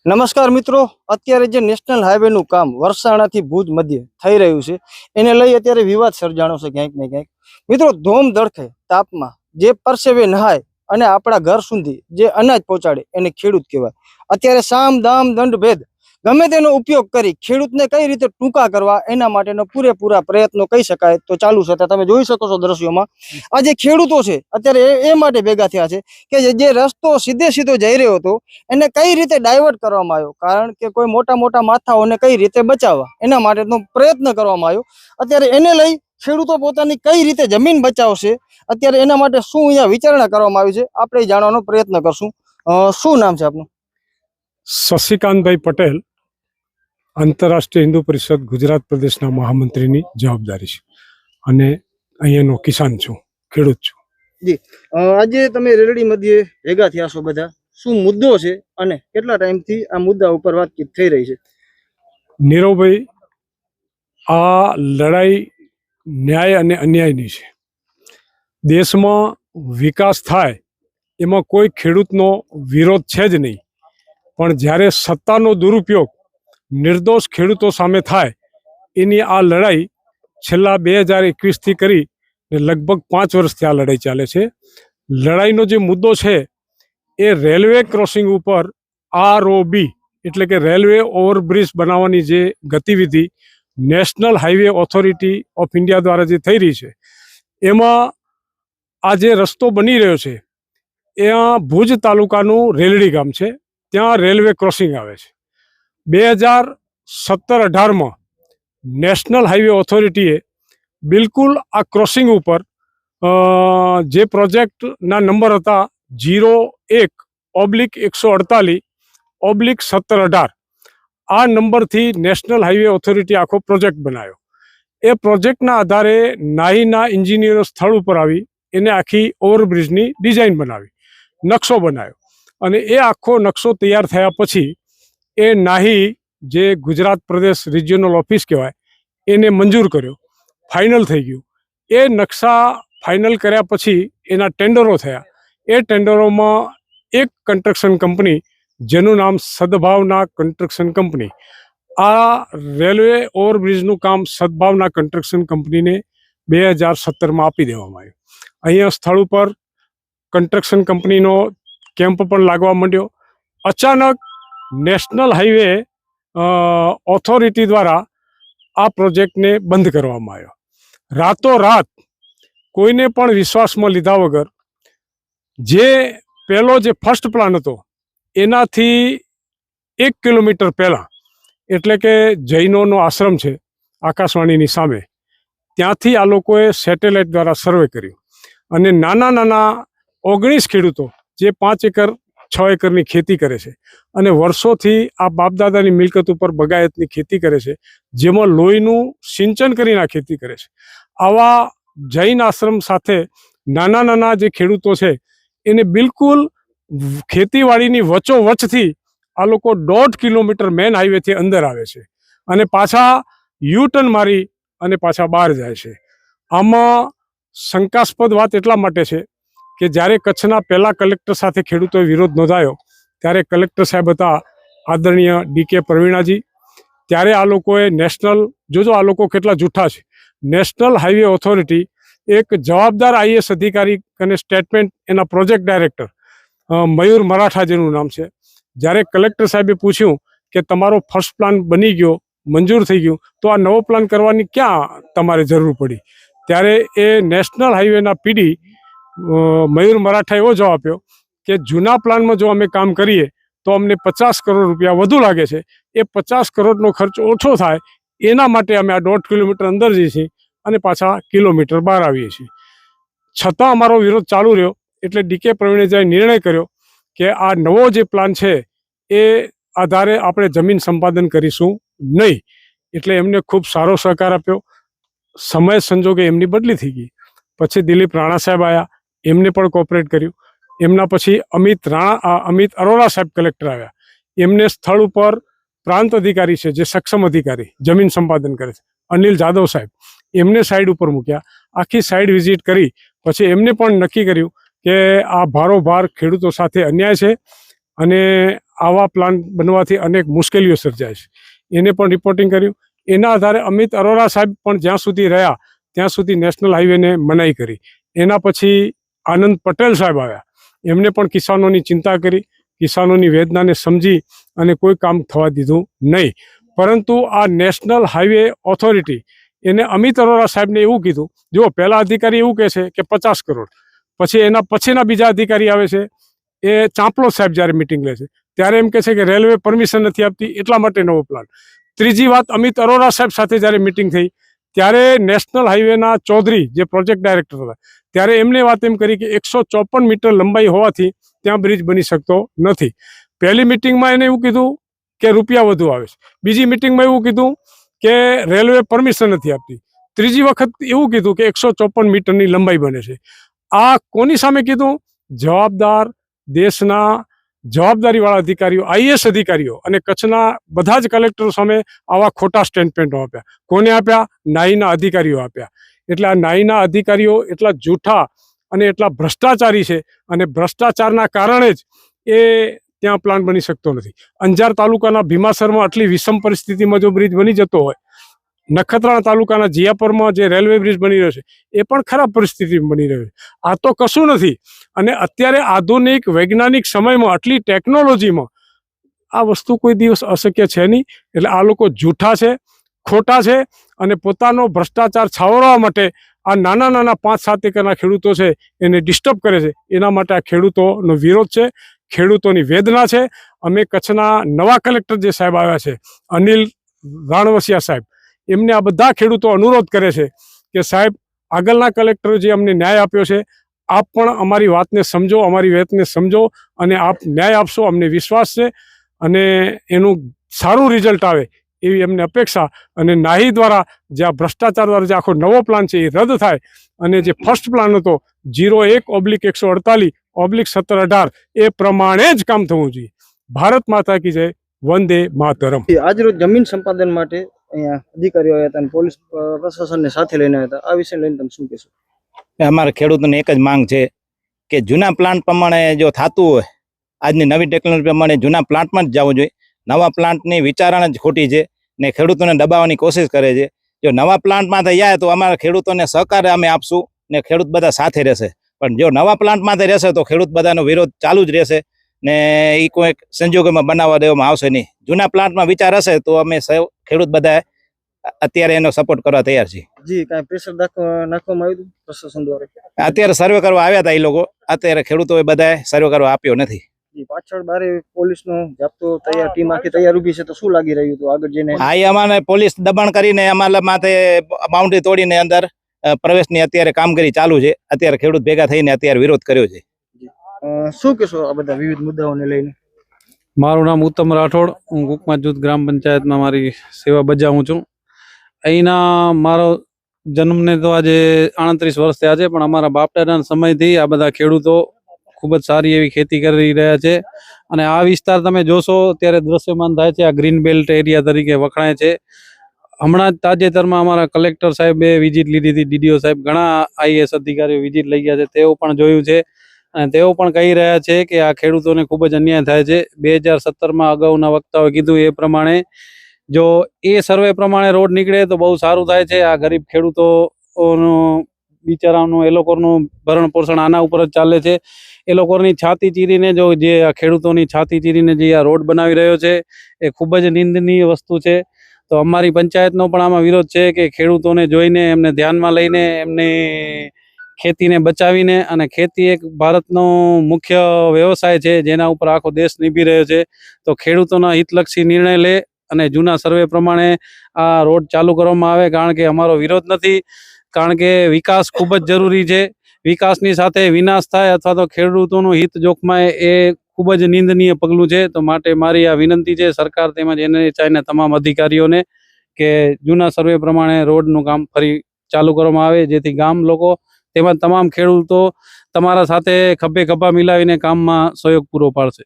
નમસ્કાર મિત્રો, અત્યારે જે નેશનલ હાઈવેનું કામ વરસાણાથી ભુજ મધ્ય થઈ રહ્યું છે એને લઈ અત્યારે વિવાદ સર્જાણો છે ક્યાંક ને ક્યાંક. મિત્રો, ધોમ ધડકે તાપમાં જે પરસેવે નહાય અને આપણા ઘર સુધી જે અનાજ પહોંચાડે એને ખેડૂત કહેવાય. અત્યારે સામ દામ દંડ ભેદ ગમે તેનો ઉપયોગ કરી ખેડૂતને કઈ રીતે ટૂંકા કરવા એના માટેનો પૂરેપૂરા પ્રયત્નો કહી શકાય તો ચાલુ છે. તમે જોઈ શકો છો દ્રશ્યોમાં આ જે ખેડૂતો છે અત્યારે એ માટે ભેગા થયા છે કે જે રસ્તો સીધો જઈ રહ્યો હતો એને કઈ રીતે ડાયવર્ટ કરવામાં આવ્યો, કારણ કે કોઈ મોટા મોટા માથાઓને કઈ રીતે બચાવવા એના માટેનો પ્રયત્ન કરવામાં આવ્યો. અત્યારે એને લઈ ખેડૂતો પોતાની કઈ રીતે જમીન બચાવશે, અત્યારે એના માટે શું અહીંયા વિચારણા કરવામાં આવી છે આપણે જાણવાનો પ્રયત્ન કરશું. શું નામ છે આપનું? શશિકાંતભાઈ પટેલ, આંતરરાષ્ટ્રીય હિન્દુ પરિષદ ગુજરાત પ્રદેશના મહામંત્રીની જવાબદારી છે અને અહીંયાનો કિસાન છું, ખેડૂત છું. જી, આજે તમે રેલડી મધ્યે ભેગા થયા છો બધા, શું મુદ્દો છે અને કેટલા ટાઈમથી આ મુદ્દા ઉપર વાતચીત થઈ રહી છે? નીરવભાઈ, આ લડાઈ ન્યાય અને અન્યાયની છે. દેશમાં વિકાસ થાય એમાં કોઈ ખેડૂતનો વિરોધ છે જ નહીં, પણ જ્યારે સત્તાનો દુરુપયોગ નિર્દોષ ખેડૂતો સામે થાય એની આ લડાઈ છેલ્લા 2021થી કરી ને લગભગ 5 વર્ષથી આ લડાઈ ચાલે છે. લડાઈનો જે મુદ્દો છે એ રેલવે ક્રોસિંગ ઉપર ROB એટલે કે રેલવે ઓવરબ્રિજ બનાવવાની જે ગતિવિધિ national highway authority of India દ્વારા જે થઈ રહી છે એમાં આ જે રસ્તો બની રહ્યો છે ત્યાં ભુજ તાલુકાનું રેલડી ગામ છે, ત્યાં રેલવે ક્રોસિંગ આવે છે. 2017-18માં નેશનલ હાઈવે ઓથોરિટીએ બિલકુલ આ ક્રોસિંગ ઉપર જે પ્રોજેક્ટના નંબર હતા 01/148/1718 આ નંબરથી નેશનલ હાઈવે ઓથોરિટી આખો પ્રોજેક્ટ બનાવ્યો. એ પ્રોજેક્ટના આધારે નાહીના એન્જિનિયરો સ્થળ ઉપર આવી એને આખી ઓવરબ્રિજની ડિઝાઇન બનાવી, નકશો બનાવ્યો અને એ આખો નકશો તૈયાર થયા પછી એ નાહી જે ગુજરાત પ્રદેશ રિજિયોનલ ઓફિસ કહેવાય એને મંજૂર કર્યો, ફાઇનલ થઈ ગયું. એ નકશા ફાઇનલ કર્યા પછી એના ટેન્ડરો થયા. એ ટેન્ડરોમાં એક કન્સ્ટ્રક્શન કંપની જેનું નામ સદભાવના કન્સ્ટ્રક્શન કંપની, આ રેલવે ઓવરબ્રિજનું કામ સદભાવના કન્સ્ટ્રક્શન કંપનીને 2017માં આપી દેવામાં આવ્યું. અહીંયા સ્થળ ઉપર કન્સ્ટ્રક્શન કંપનીનો કેમ્પ પણ લાગવા માંડ્યો. અચાનક નેશનલ હાઈવે ઓથોરિટી દ્વારા આ પ્રોજેક્ટને બંધ કરવામાં આવ્યો. રાતોરાત કોઈને પણ વિશ્વાસમાં લીધા વગર જે પહેલો જે ફર્સ્ટ પ્લાન હતો એનાથી 1 કિલોમીટર પહેલાં એટલે કે જૈનોનો આશ્રમ છે આકાશવાણીની સામે, ત્યાંથી આ લોકોએ સેટેલાઇટ દ્વારા સર્વે કર્યું અને નાના 19 ખેડૂતો જે 5 એકર 6 એકરની ખેતી કરે છે અને વર્ષોથી આ બાપદાદાની મિલકત ઉપર બગાયતની ખેતી કરે છે, જેમાં લોહીનું સિંચન કરીને આ ખેતી કરે છે. આવા જૈન આશ્રમ સાથે નાના જે ખેડૂતો છે એને બિલકુલ ખેતીવાડીની વચ્ચોવચ્ચથી આ લોકો 1.5 કિલોમીટર મેન હાઈવેથી અંદર આવે છે અને પાછા યુટર્ન મારી અને પાછા બહાર જાય છે. આમાં શંકાસ્પદ વાત એટલા માટે છે કે જ્યારે કચ્છના પહેલા કલેક્ટર સાથે ખેડૂતોએ વિરોધ નોંધાયો ત્યારે કલેક્ટર સાહેબ હતા આદરણીય DK પ્રવીણાજી. ત્યારે આ લોકોએ નેશનલ, જોજો આ લોકો કેટલા જૂઠા છે, નેશનલ હાઈવે ઓથોરિટી એક જવાબદાર IAS અધિકારી અને સ્ટેટમેન્ટ એના પ્રોજેક્ટ ડાયરેક્ટર મયુર મરાઠા જેનું નામ છે, જ્યારે કલેક્ટર સાહેબે પૂછ્યું કે તમારો ફર્સ્ટ પ્લાન બની ગયો, મંજૂર થઈ ગયું, તો આ નવો પ્લાન કરવાની ક્યાં તમારે જરૂર પડી? ત્યારે એ નેશનલ હાઈવેના PD મયુર મરાઠા એવો જવાબ આપ્યો કે જૂના પ્લાનમાં જો અમે કામ કરીએ તો અમને 50 કરોડ રૂપિયા વધુ લાગે છે, એ 50 કરોડનો ખર્ચ ઓછો થાય એના માટે અમે આ 1.5 કિલોમીટર અંદર જઈએ છીએ અને પાછા કિલોમીટર બહાર આવીએ છીએ. છતાં અમારો વિરોધ ચાલુ રહ્યો એટલે DK પ્રવીણેજાએ નિર્ણય કર્યો કે આ નવો જે પ્લાન છે એ આધારે આપણે જમીન સંપાદન કરીશું નહીં. એટલે એમને ખૂબ સારો સહકાર આપ્યો. સમય સંજોગે એમની બદલી થઈ ગઈ. પછી દિલીપ રાણા સાહેબ આવ્યા, એમને પણ કોઓપરેટ કર્યું. એમના પછી અમિત અરોરા સાહેબ કલેક્ટર આવ્યા, એમને સ્થળ ઉપર પ્રાંત અધિકારી છે જે સક્ષમ અધિકારી જમીન સંપાદન કરે છે અનિલ જાદવ સાહેબ, એમને સાઈડ ઉપર મૂક્યા. આખી સાઈડ વિઝિટ કરી પછી એમને પણ નક્કી કર્યું કે આ ભારોભાર ખેડૂતો સાથે અન્યાય છે અને આવા પ્લાન બનવાથી અનેક મુશ્કેલીઓ સર્જાય છે. એને પણ રિપોર્ટિંગ કર્યું. એના આધારે અમિત અરોરા સાહેબ પણ જ્યાં સુધી રહ્યા ત્યાં સુધી નેશનલ હાઈવેને મનાઈ કરી. એના પછી આનંદ પટેલ સાહેબ આવ્યા. એમને પણ કિસાનોની ચિંતા કરી, કિસાનોની વેદનાને સમજી અને કોઈ કામ થવા દીધું નહીં. પરંતુ આ નેશનલ હાઈવે ઓથોરિટી એને અમિત અરોરા સાહેબને એવું કીધું, જો પહેલા અધિકારી એવું કહે છે કે 50 કરોડ, પછી એના પછીના બીજા અધિકારી આવે છે એ ચાંપલો સાહેબ જ્યારે મિટિંગ લે છે ત્યારે એમ કહે છે કે રેલવે પરમિશન નથી આપતી એટલા માટે નવો પ્લાન. ત્રીજી વાત, અમિત અરોરા સાહેબ સાથે જ્યારે મિટિંગ થઈ ત્યારે નેશનલ હાઈવેના ચૌધરી જે પ્રોજેક્ટ ડાયરેક્ટર હતા ત્યારે એમને વાત એમ કરી કે 154 મીટર લંબાઈ હોવાથી ત્યાં બ્રિજ બની શકતો નથી. પહેલી મિટિંગમાં એને એવું કીધું કે રૂપિયા વધુ આવે છે. બીજી મિટિંગમાં એવું કીધું કે રેલવે પરમિશન નથી આપતી. ત્રીજી વખત એવું કીધું કે 154 મીટરની લંબાઈ બને છે. આ કોની સામે કીધું? જવાબદાર દેશના જવાબદારીવાળા અધિકારીઓ, આઈએએસ અધિકારીઓ અને કચ્છના બધા જ કલેક્ટરો સામે આવા ખોટા સ્ટેટમેન્ટો આપ્યા. કોને આપ્યા? નાઈના અધિકારીઓ આપ્યા. એટલે આ નાઈના અધિકારીઓ એટલા જૂઠા અને એટલા ભ્રષ્ટાચારી છે અને ભ્રષ્ટાચારના કારણે જ એ ત્યાં પ્લાન બની શકતો નથી. અંજાર તાલુકાના ભીમાસરમાં આટલી વિષમ પરિસ્થિતિમાં જો બ્રિજ બની જતો હોય, નખત્રાણા તાલુકાના જીયાપરમાં જે રેલવે બ્રિજ બની રહ્યો છે એ પણ ખરાબ પરિસ્થિતિમાં બની રહ્યો છે. આ તો કશું નથી. અને અત્યારે આધુનિક વૈજ્ઞાનિક સમયમાં આટલી ટેકનોલોજીમાં આ વસ્તુ કોઈ દિવસ અશક્ય છે નહીં. એટલે આ લોકો જૂઠા છે, ખોટા છે અને પોતાનો ભ્રષ્ટાચાર છાવરવા માટે આ નાના નાના 5-7 એકરના ખેડૂતો છે એને ડિસ્ટર્બ કરે છે. એના માટે આ ખેડૂતોનો વિરોધ છે, ખેડૂતોની વેદના છે. અમે કચ્છના નવા કલેક્ટર જે સાહેબ આવ્યા છે, અનિલ રાણવસિયા સાહેબ, એમને આ બધા ખેડૂતો અનુરોધ કરે છે કે સાહેબ, આગળના કલેક્ટરો જે અમને ન્યાય આપ્યો છે, આપ પણ અમારી વાતને સમજો, અમારી વેતને સમજો અને આપ ન્યાય આપશો, અમને વિશ્વાસ છે અને એનું સારું રિઝલ્ટ આવે એવી અમને અપેક્ષા. અને નાહી દ્વારા જે આ ભ્રષ્ટાચાર દ્વારા જે આખો નવો પ્લાન છે એ રદ થાય અને જે ફર્સ્ટ પ્લાન હતો 01/148/1718 એ પ્રમાણે જ કામ થવું જોઈએ. ભારત માતા કી જય. વંદે માતરમ. આજરોજ જમીન સંપાદન માટે અહીંયા અધિકારીઓ આવ્યા હતા અને પોલીસ પ્રશાસનને સાથે લઈને આવ્યા હતા. આ વિશે લઈને તમે શું કહેશો? અમારા ખેડૂતોને એક જ માંગ છે કે જૂના પ્લાન્ટ પ્રમાણે જો થતું હોય, આજની નવી ટેકનોલોજી પ્રમાણે જૂના પ્લાન્ટમાં જ જવું જોઈએ. નવા પ્લાન્ટની વિચારણા જ ખોટી છે ને ખેડૂતોને દબાવવાની કોશિશ કરે છે. જો નવા પ્લાન્ટમાંથી જાય તો અમારા ખેડૂતોને સહકાર અમે આપશું ને ખેડૂત બધા સાથે રહેશે. પણ જો નવા પ્લાન્ટમાંથી રહેશે તો ખેડૂત બધાનો વિરોધ ચાલુ જ રહેશે ને એ કોઈ સંજોગોમાં બનાવવા દેવામાં આવશે નહીં. જૂના પ્લાન્ટમાં વિચાર હશે તો અમે ખેડૂત બધા અત્યારે એનો સપોર્ટ કરવા તૈયાર છીએ. જી, કાંઈ પ્રેશર નાખવામાં આવ્યું હતું પ્રશાસન દ્વારા? અત્યારે સર્વે કરવા આવ્યા હતા એ લોકો. અત્યારે ખેડૂતોએ બધાએ સર્વે કરવા આપ્યો નથી. પાછળ બારે પોલીસનો જાપ્તો તૈયાર, ટીમ આખી તૈયાર ઊભી છે, તો શું લાગી રહ્યું હતું આગળ જઈને? હા, એ અમારે પોલીસ દબાણ કરીને અમારા માથે બાઉન્ડ્રી તોડીને અંદર પ્રવેશની અત્યારે કામગીરી ચાલુ છે. અત્યારે ખેડૂત ભેગા થઈને અત્યારે વિરોધ કર્યો છે. શું કહેશો આ બધા વિવિધ મુદ્દાઓને લઈને? મારું નામ ઉત્તમ રાઠોડ. હું કુકમા જૂથ ગ્રામ પંચાયતમાં મારી સેવા બજાવું છું. અહીંના મારો જન્મને તો આજે 38 વર્ષ થયા છે, પણ અમારા બાપ દાદાના સમયથી આ બધા ખેડૂતો ખૂબ જ સારી એવી ખેતી કરી રહ્યા છે. અને આ વિસ્તાર તમે જોશો ત્યારે દ્રશ્યમાન થાય છે, આ ગ્રીન બેલ્ટ એરિયા તરીકે વખણાય છે. હમણાં જ તાજેતરમાં અમારા કલેક્ટર સાહેબે વિઝિટ લીધી હતી, ડીડીઓ સાહેબ, ઘણા આઈએએસ અધિકારીઓ વિઝિટ લઈ ગયા છે, તેઓ પણ જોયું છે. અને તેઓ પણ કહી રહ્યા છે કે આ ખેડૂતોને ખૂબ જ અન્યાય થાય છે. 2017માં અગાઉના વક્તાઓએ કીધું એ પ્રમાણે જો એ સર્વે પ્રમાણે રોડ નીકળે તો બહુ સારું થાય છે. આ ગરીબ ખેડૂતોનું બિચારાનું, એ લોકોનું ભરણ પોષણ આના ઉપર જ ચાલે છે. એ લોકોની છાતી ચીરીને જો જે આ ખેડૂતોની છાતી ચીરીને જે આ રોડ બનાવી રહ્યો છે એ ખૂબ જ નિંદનીય વસ્તુ છે. તો અમારી પંચાયતનો પણ આમાં વિરોધ છે કે ખેડૂતોને જોઈને, એમને ધ્યાનમાં લઈને, એમની ખેતીને બચાવીને, અને ખેતી એક ભારતનો મુખ્ય વ્યવસાય છે જેના ઉપર આખો દેશ નિભી રહ્યો છે. તો ખેડૂતોના હિતલક્ષી નિર્ણય લે અને જૂના સર્વે પ્રમાણે આ રોડ ચાલુ કરવામાં આવે. કારણ કે અમારો વિરોધ નથી, કારણ કે વિકાસ ખૂબ જ જરૂરી છે. વિકાસની સાથે વિનાશ થાય અથવા તો ખેડૂતોનું હિત જોખમાય એ ખૂબ જ નિંદનીય પગલું છે. તો માટે મારી આ વિનંતી છે સરકાર તેમજ NHAIના તમામ અધિકારીઓને કે જૂના સર્વે પ્રમાણે રોડનું કામ ફરી ચાલુ કરવામાં આવે, જેથી ગામ લોકો તેમજ તમામ ખેડૂતો તમારા સાથે ખભે ખભા મિલાવીને કામમાં સહયોગ પૂરો પાડશે.